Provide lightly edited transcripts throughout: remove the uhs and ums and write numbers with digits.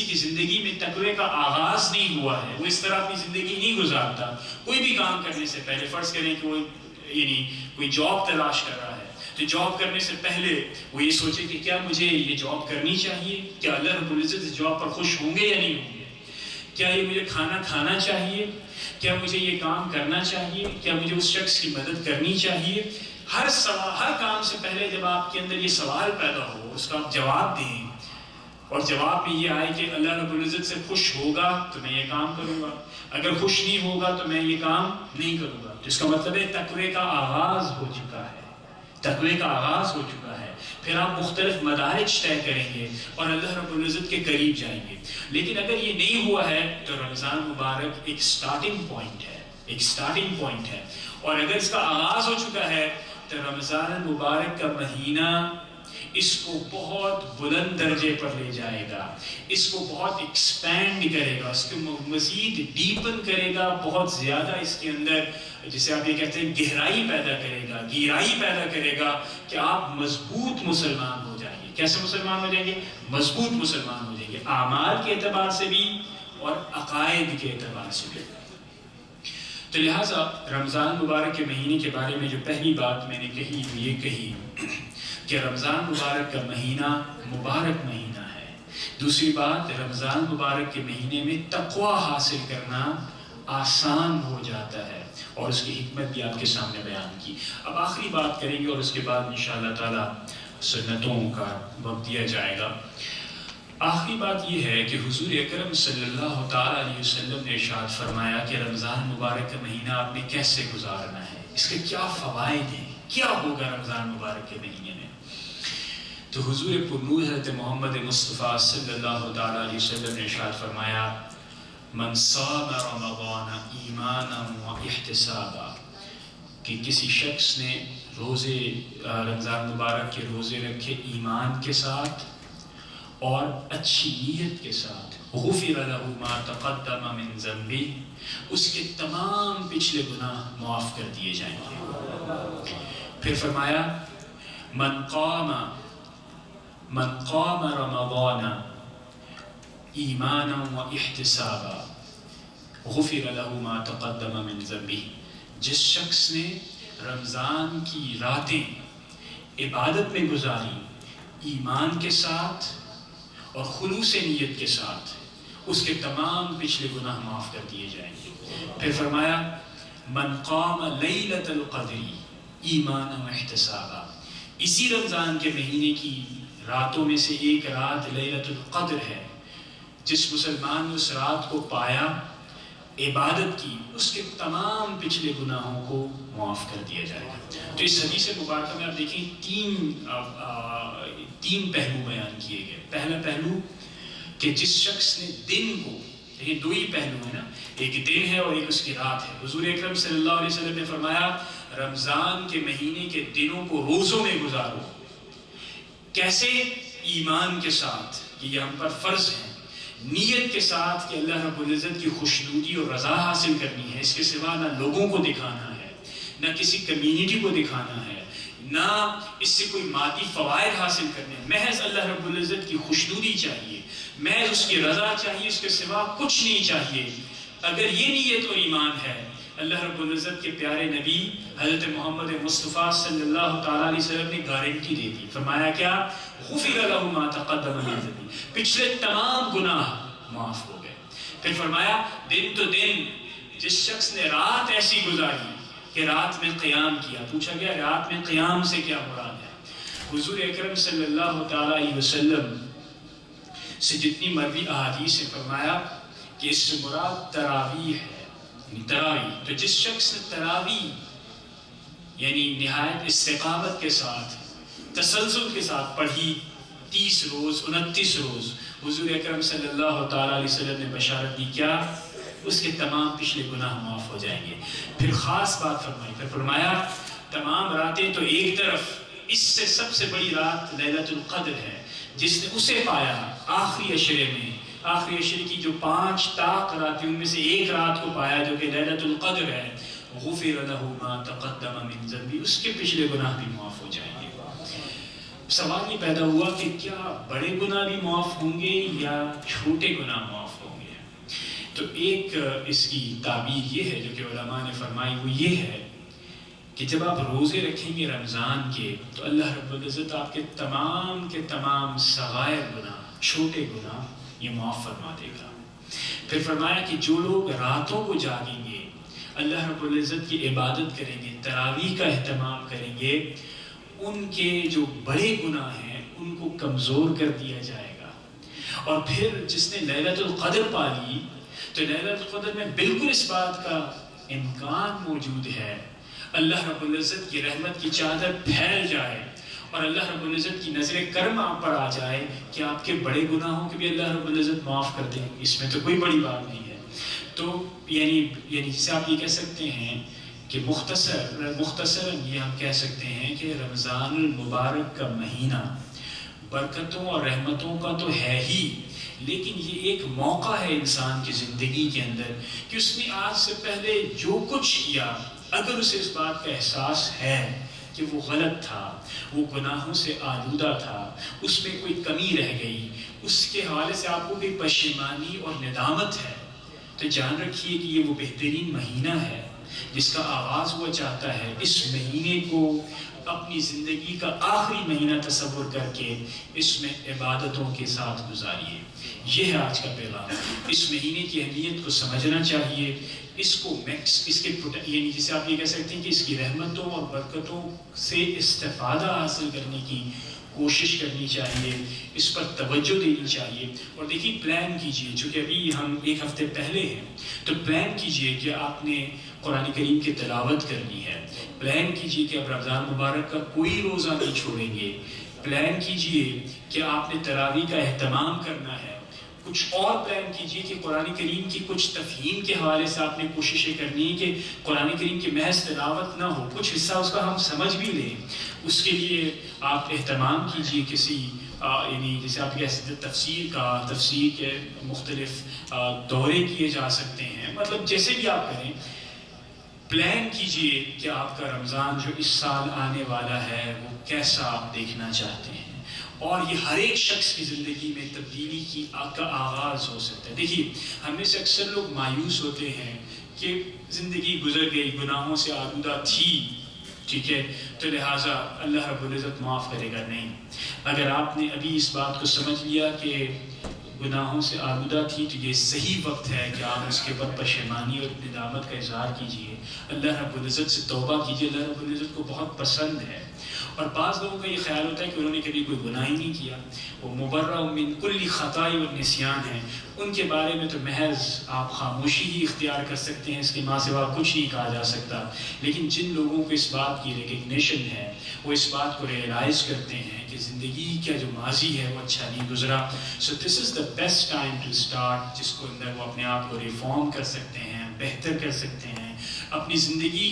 کسی کی زندگی میں تقوی کا آغاز نہیں ہوا ہے، وہ اس طرح اپنی زندگی نہیں گزارتا، کوئی بھی کام کرنے سے پہلے فرض کریں کہ وہ کوئی جاب تلاش کر رہا ہے، تو جاب کرنے سے پہلے وہ یہ سوچے کہ کیا مجھے یہ جاب کرنی چاہیے، کیا اللہ رب العزت اس جاب پر خوش ہوں گے یا نہیں ہوں گے، کیا یہ مجھے کھانا کھانا چاہیے، کیا مجھے یہ کام کرنا چاہیے، کیا مجھے اس شخص کی مدد کرنی چاہیے۔ ہر کام سے پہلے جب آپ کے اندر یہ سوال پیدا ہو، اس کا آپ جواب دیں، اور جواب میں یہ آئے کہ اللہ رب العزت سے خوش ہوگا تو میں یہ کام کروں گا، اگر خوش نہیں ہوگا تو میں یہ کام نہیں کروں گا، تو اس کا مطلب ہے تقوی کا آغاز ہو چکا ہے، تقوی کا آغاز ہو چکا ہے۔ پھر آپ مختلف مدارج طے کریں گے اور اللہ رب العزت کے قریب جائیں گے۔ لیکن اگر یہ نہیں ہوا ہے تو رمضان مبارک ایک سٹارٹنگ پوائنٹ ہے، ایک سٹارٹنگ پوائنٹ ہے، اور اگر اس کا آغاز ہو چکا ہے تو رمضان مبارک کا مہینہ اس کو بہت بلند درجے پر لے جائے گا، اس کو بہت ایکسپینڈ کرے گا، اس کو مزید ڈیپن کرے گا، بہت زیادہ اس کے اندر جسے آپ یہ کہتے ہیں گہرائی پیدا کرے گا، گہرائی پیدا کرے گا کہ آپ مضبوط مسلمان ہو جائیں گے۔ کیسے مسلمان ہو جائیں گے؟ مضبوط مسلمان ہو جائیں گے، اعمال کے اعتبار سے بھی اور عقائد کے اعتبار سے بھی۔ تو لہٰذا رمضان مبارک کے مہینے کے بارے میں جو پہلی بات میں نے کہی وہ یہ کہی کہ رمضان مبارک کا مہینہ مبارک مہینہ ہے۔ دوسری بات، رمضان مبارک کے مہینے میں تقوی حاصل کرنا آسان ہو جاتا ہے، اور اس کی حکمت بھی آپ کے سامنے بیان کی۔ اب آخری بات کریں گے اور اس کے بعد انشاءاللہ تعالی سنتوں کا وقت دیا جائے گا۔ آخری بات یہ ہے کہ حضور اکرم صلی اللہ تعالیٰ علیہ وسلم نے ارشاد فرمایا کہ رمضان مبارک کا مہینہ آپ نے کیسے گزارنا ہے، اس کے کیا فوائد ہیں، کیا ہوگا رمضان مبارک کے مہینے میں۔ تو حضور پرنور حضرت محمد مصطفیٰ صلی اللہ تعالیٰ علیہ وسلم نے ارشاد فرمایا من صام رمضان ایمانا و احتسابا، کہ کسی شخص نے روزے رمضان مبارک کے روزے رکھے ایمان کے ساتھ اور اچھی نیت کے ساتھ، غفر له ما تقدم من ذنبہ، اس کے تمام پچھلے گناہ معاف کر دیے جائیں گے۔ پھر فرمایا من قام رمضان ایمانا و احتسابا غفر له ما تقدم من ذنبہ، جس شخص نے رمضان کی راتیں عبادت میں گزاری ایمان کے ساتھ اور خلوص نیت کے ساتھ، اس کے تمام پچھلے گناہ معاف کر دیے جائیں گے۔ پھر فرمایا من قام لیلۃ القدر ایمانا و احتسابا، اسی رمضان کے مہینے کی راتوں میں سے ایک رات لیلۃ القدر ہے، جس مسلمان نے اس رات کو پایا، عبادت کی، اس کے تمام پچھلے گناہوں کو معاف کر دیا جائے گا۔ تو اس حدیث مبارکہ میں آپ دیکھیں تین پہلو بیان کیے گئے۔ پہلا پہلو کہ جس شخص نے دن کو، یہ دو ہی پہلو ہیں نا، ایک دن ہے اور ایک اس کی رات ہے۔ حضور اکرم صلی اللہ علیہ وسلم نے فرمایا رمضان کے مہینے کے دنوں کو روزوں میں گزارو۔ کیسے؟ ایمان کے ساتھ کہ یہ ہم پر فرض ہے، نیت کے ساتھ کہ اللہ رب العزت کی خوشنودی اور رضا حاصل کرنی ہے، اس کے سوا نہ لوگوں کو دکھانا ہے، نہ کسی کمیونٹی کو دکھانا ہے، نہ اس سے کوئی مادی فوائد حاصل کرنے، محض اللہ رب العزت کی خوشنودی چاہیے، محض اس کی رضا چاہیے، اس کے سوا کچھ نہیں چاہیے۔ اگر یہ نیت اور ایمان ہے، اللہ رب العزت کے پیارے نبی حضرت محمد مصطفیٰ صلی اللہ تعالیٰ علیہ وسلم نے گارنٹی دے دی۔ فرمایا کیا؟ غفر له ما تقدم من ذنبہ، پچھلے تمام گناہ معاف ہو گئے۔ پھر فرمایا دن تو دن، جس شخص نے رات ایسی گزاری کہ رات میں قیام کیا۔ پوچھا گیا رات میں قیام سے کیا مراد ہے؟ حضور اکرم صلی اللہ تعالیٰ علیہ وسلم سے جتنی مروی احادیث سے فرمایا کہ اس سے مراد تراویح ہے، یعنی تراویح۔ تو جس شخص نے تراویح یعنی نہایت استقامت کے ساتھ، تسلسل کے ساتھ پڑھی 30 روز 29 روز، حضور اکرم صلی اللہ تعالیٰ علیہ وسلم نے بشارت دی کیا؟ اس کے تمام پچھلے گناہ معاف ہو جائیں گے۔ پھر خاص بات فرمائی، پھر فرمایا تمام راتیں تو ایک طرف، اس سے سب سے بڑی رات لیلۃ القدر ہے، جس نے اسے پایا آخری عشرے میں، آخری عشرے کی جو 5 طاق راتیں ان میں سے ایک رات کو پایا جو کہ لیلۃ القدر ہے، غفر له ما تقدم من ذنبہ، اس کے پچھلے گناہ بھی معاف ہو جائیں گے۔ سوال یہ پیدا ہوا کہ کیا بڑے گناہ بھی معاف ہوں گے یا چھوٹے گناہ معاف ہوں گے؟ تو ایک اس کی تعبیر یہ ہے جو کہ علماء نے فرمائی، وہ یہ ہے کہ جب آپ روزے رکھیں گے رمضان کے تو اللہ رب العزت آپ کے تمام صغائر گناہ، چھوٹے گناہ یہ معاف فرما دے گا۔ پھر فرمایا کہ جو لوگ راتوں کو جاگیں گے، اللہ رب العزت کی عبادت کریں گے، تراویح کا اہتمام کریں گے، ان کے جو بڑے گناہ ہیں ان کو کمزور کر دیا جائے گا۔ اور پھر جس نے لیلۃ القدر پا لی تو لیلۃ القدر میں بالکل اس بات کا امکان موجود ہے اللہ رب العزت کی رحمت کی چادر پھیل جائے اور اللہ رب العزت کی نظر کرم آپ پر آ جائے کہ آپ کے بڑے گناہوں کے بھی اللہ رب العزت معاف کر دیں۔ اس میں تو کوئی بڑی بات نہیں ہے۔ تو یعنی جسے آپ یہ کہہ سکتے ہیں کہ مختصراً یہ ہم کہہ سکتے ہیں کہ رمضان المبارک کا مہینہ برکتوں اور رحمتوں کا تو ہے ہی، لیکن یہ ایک موقع ہے انسان کی زندگی کے اندر کہ اس نے آج سے پہلے جو کچھ کیا، اگر اسے اس بات کا احساس ہے کہ وہ غلط تھا، وہ گناہوں سے آلودہ تھا، اس میں کوئی کمی رہ گئی، اس کے حوالے سے آپ کو کوئی پشیمانی اور ندامت ہے، تو جان رکھیے کہ یہ وہ بہترین مہینہ ہے جس کا آغاز ہوا چاہتا ہے۔ اس مہینے کو اپنی زندگی کا آخری مہینہ تصور کر کے اس میں عبادتوں کے ساتھ گزاریے۔ یہ ہے آج کا پیغام۔ اس مہینے کی اہمیت کو سمجھنا چاہیے، اس کو یعنی جسے آپ یہ کہہ سکتے ہیں کہ اس کی رحمتوں اور برکتوں سے استفادہ حاصل کرنے کی کوشش کرنی چاہیے، اس پر توجہ دینی چاہیے۔ اور دیکھیے پلان کیجئے، چونکہ ابھی ہم ایک ہفتے پہلے ہیں، تو پلان کیجئے کہ آپ نے قرآن کریم کی تلاوت کرنی ہے، پلان کیجئے کہ اب رمضان مبارک کا کوئی روزہ نہیں چھوڑیں گے، پلان کیجئے کہ آپ نے تراویح کا اہتمام کرنا ہے، کچھ اور پلان کیجئے کہ قرآن کریم کی کچھ تفہیم کے حوالے سے آپ نے کوششیں کرنی ہے کہ قرآن کریم کی محض تلاوت نہ ہو، کچھ حصہ اس کا ہم سمجھ بھی لیں۔ اس کے لیے آپ اہتمام کیجئے کسی یعنی جیسے آپ کہہ سکتے ہیں تفسیر کے مختلف دورے کیے جا سکتے ہیں، مطلب جیسے بھی آپ کریں پلان کیجئے کہ آپ کا رمضان جو اس سال آنے والا ہے وہ کیسا آپ دیکھنا چاہتے ہیں، اور یہ ہر ایک شخص کی زندگی میں تبدیلی کا آغاز ہو سکتا ہے۔ دیکھیے ہم میں سے اکثر لوگ مایوس ہوتے ہیں کہ زندگی گزر گئی، گناہوں سے آلودہ تھی، ٹھیک ہے، تو لہٰذا اللہ رب العزت معاف کرے گا۔ نہیں، اگر آپ نے ابھی اس بات کو سمجھ لیا کہ گناہوں سے آلودہ تھی تو یہ صحیح وقت ہے کہ آپ اس کے بعد پشیمانی اور ندامت کا اظہار کیجئے، اللہ رب العزت سے توبہ کیجئے۔ اللہ رب العزت کو بہت پسند ہے، اور بعض لوگوں کا یہ خیال ہوتا ہے کہ انہوں نے کبھی کوئی گناہ ہی نہیں کیا، وہ مبرأ من کل خطا والنسیان ہیں، ان کے بارے میں تو محض آپ خاموشی ہی اختیار کر سکتے ہیں، اس کے ماں سوا کچھ نہیں کہا جا سکتا۔ لیکن جن لوگوں کو اس بات کی ریکگنیشن ہے، وہ اس بات کو ریئلائز کرتے ہیں کہ زندگی کا جو ماضی ہے وہ اچھا نہیں گزرا، so this is the best time to start, جس کو اندر وہ اپنے آپ کو ریفارم کر سکتے ہیں، بہتر کر سکتے ہیں، اپنی زندگی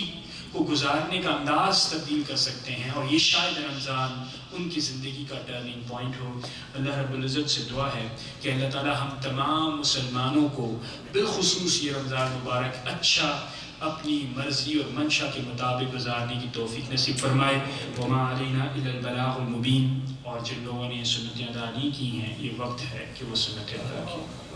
کو گزارنے کا انداز تبدیل کر سکتے ہیں، اور یہ شاید رمضان ان کی زندگی کا ٹرننگ پوائنٹ ہو۔ اللہ رب العزت سے دعا ہے کہ اللہ تعالی ہم تمام مسلمانوں کو بالخصوص یہ رمضان مبارک اچھا اپنی مرضی اور منشا کے مطابق گزارنے کی توفیق نصیب فرمائے۔ وما علینا الا البلاغ المبین، اور جن لوگوں نے سنتیں ادا نہیں کی ہیں یہ وقت ہے کہ وہ سنتیں ادا کریں۔